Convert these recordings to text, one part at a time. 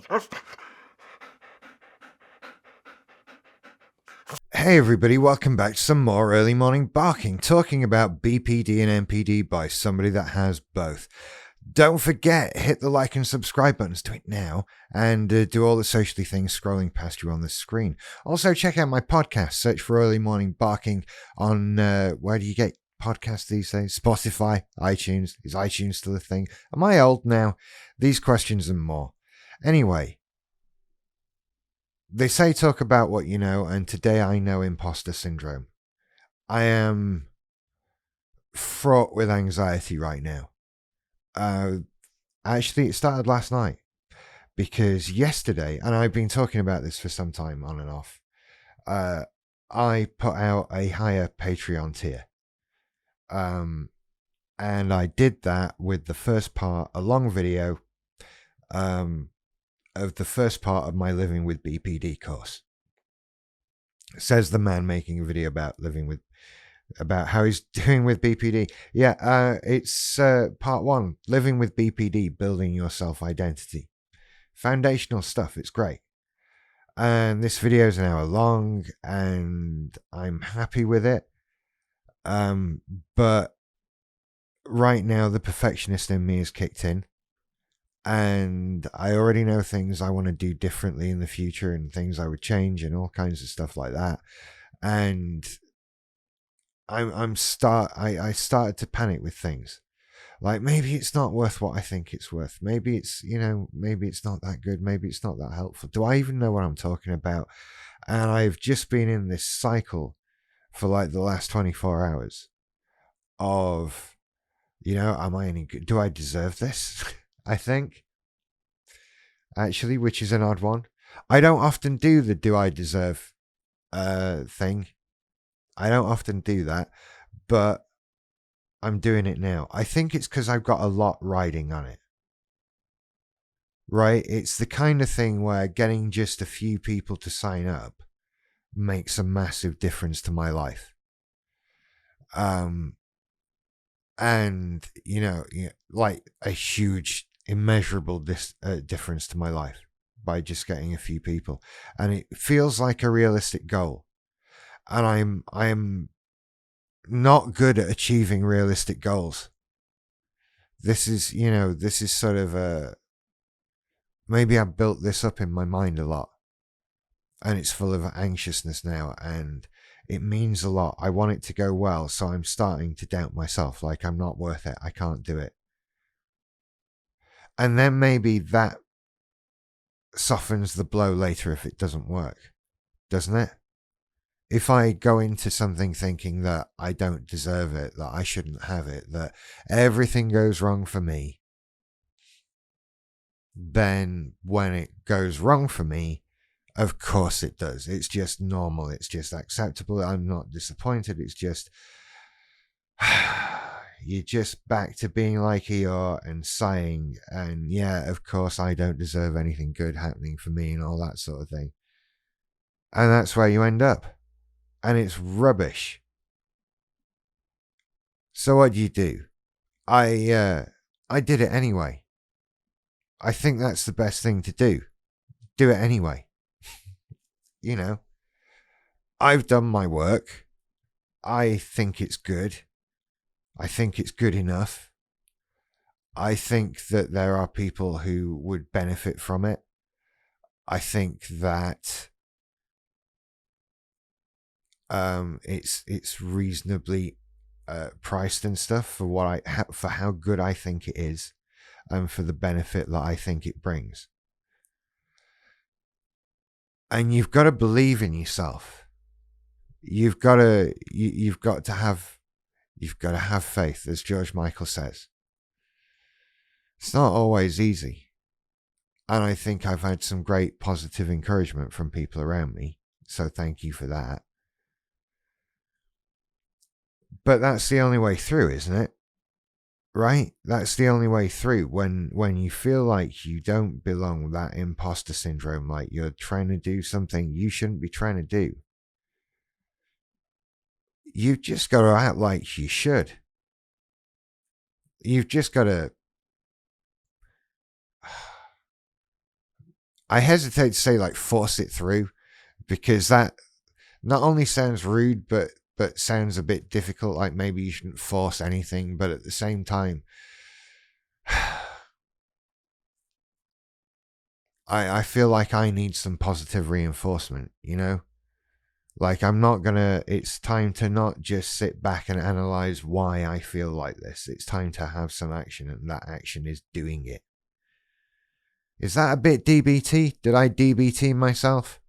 Hey everybody, welcome back to some more early morning barking, talking about BPD and NPD by somebody that has both. Don't forget, hit the like and subscribe buttons, do it now, and do all the socially things scrolling past you on the screen. Also, check out my podcast, search for Early Morning Barking on, where do you get podcasts these days? Spotify, iTunes. Is iTunes still a thing? Am I old now? These questions and more. Anyway, they say talk about what you know, and today I know imposter syndrome. I am fraught with anxiety right now. Actually, it started last night because yesterday, and I've been talking about this for some time on and off, I put out a higher Patreon tier. And I did that with the first part, a long video, of the first part of my Living with BPD course. Says the man making a video about how he's doing with BPD. Yeah, it's part one, Living with BPD, building your self-identity. Foundational stuff, it's great. And this video is an hour long, and I'm happy with it. But right now, the perfectionist in me is kicked in. And I already know things I want to do differently in the future and things I would change and all kinds of stuff like that. And I started to panic with things. Like, maybe it's not worth what I think it's worth. Maybe it's, maybe it's not that good. Maybe it's not that helpful. Do I even know what I'm talking about? And I've just been in this cycle for like the last 24 hours of, am I any good? Do I deserve this? I think, actually, which is an odd one. I don't often do the do I deserve thing. I don't often do that, but I'm doing it now. I think it's because I've got a lot riding on it. Right? It's the kind of thing where getting just a few people to sign up makes a massive difference to my life. And, like a huge, immeasurable difference to my life by just getting a few people. And it feels like a realistic goal. And I'm not good at achieving realistic goals. This is sort of maybe I built this up in my mind a lot, and it's full of anxiousness now, and it means a lot. I want it to go well, so I'm starting to doubt myself, like I'm not worth it. I can't do it. And then maybe that softens the blow later if it doesn't work, doesn't it? If I go into something thinking that I don't deserve it, that I shouldn't have it, that everything goes wrong for me, then when it goes wrong for me, of course it does. It's just normal. It's just acceptable. I'm not disappointed. It's just, you're just back to being like Eeyore and sighing. And yeah, of course I don't deserve anything good happening for me and all that sort of thing. And that's where you end up. And it's rubbish. So what do you do? I did it anyway. I think that's the best thing to do. Do it anyway. I've done my work. I think it's good. I think it's good enough. I think that there are people who would benefit from it. I think that it's reasonably priced and stuff for for how good I think it is, and for the benefit that I think it brings. And you've got to believe in yourself. You've got to have faith, as George Michael says. It's not always easy. And I think I've had some great positive encouragement from people around me. So thank you for that. But that's the only way through, isn't it? Right? That's the only way through. When you feel like you don't belong, that imposter syndrome, like you're trying to do something you shouldn't be trying to do. You've just got to act like you should. You've just got to I hesitate to say like force it through, because that not only sounds rude, but sounds a bit difficult. Like maybe you shouldn't force anything, but at the same time, I feel like I need some positive reinforcement, you know? Like, I'm not gonna, it's time to not just sit back and analyze why I feel like this. It's time to have some action, and that action is doing it. Is that a bit DBT? Did I DBT myself?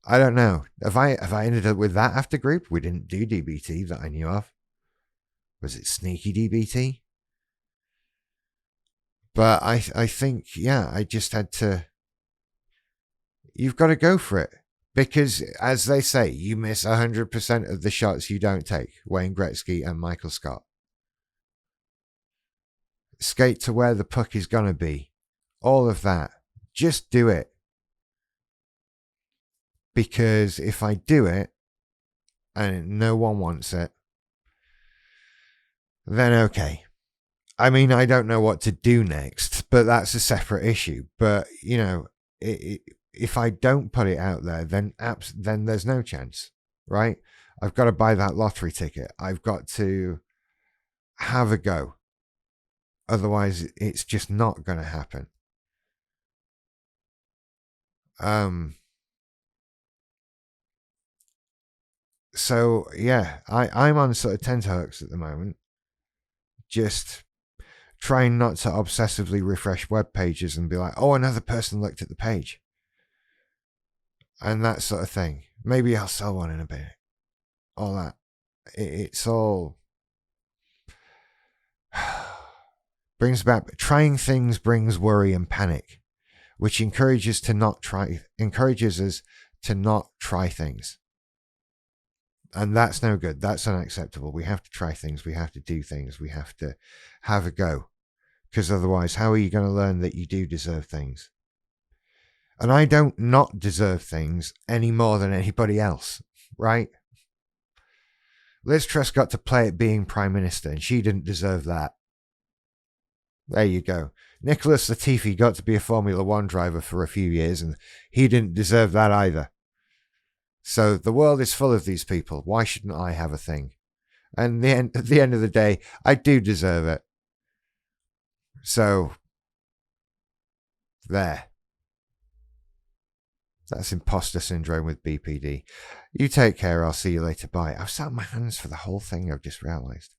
I don't know. Have I ended up with that after group? We didn't do DBT that I knew of. Was it sneaky DBT? But I think, yeah, I just had to. You've got to go for it. Because, as they say, you miss 100% of the shots you don't take. Wayne Gretzky and Michael Scott. Skate to where the puck is going to be. All of that. Just do it. Because if I do it, and no one wants it, then okay. I mean, I don't know what to do next, but that's a separate issue. But, you know, if I don't put it out there, then there's no chance, right? I've got to buy that lottery ticket. I've got to have a go. Otherwise, it's just not going to happen. So, yeah, I'm on sort of tenterhooks at the moment. Just trying not to obsessively refresh web pages and be like, oh, another person looked at the page. And that sort of thing. Maybe I'll sell one in a bit. All that. It's all brings back, trying things brings worry and panic, which encourages us to not try things. And that's no good. That's unacceptable. We have to try things. We have to do things. We have to have a go. Because otherwise, how are you going to learn that you do deserve things? And I don't not deserve things any more than anybody else, right? Liz Truss got to play at being Prime Minister, and she didn't deserve that. There you go. Nicholas Latifi got to be a Formula One driver for a few years, and he didn't deserve that either. So the world is full of these people. Why shouldn't I have a thing? And at the end of the day, I do deserve it. So, there. That's imposter syndrome with BPD. You take care. I'll see you later. Bye. I've sat on my hands for the whole thing, I've just realised.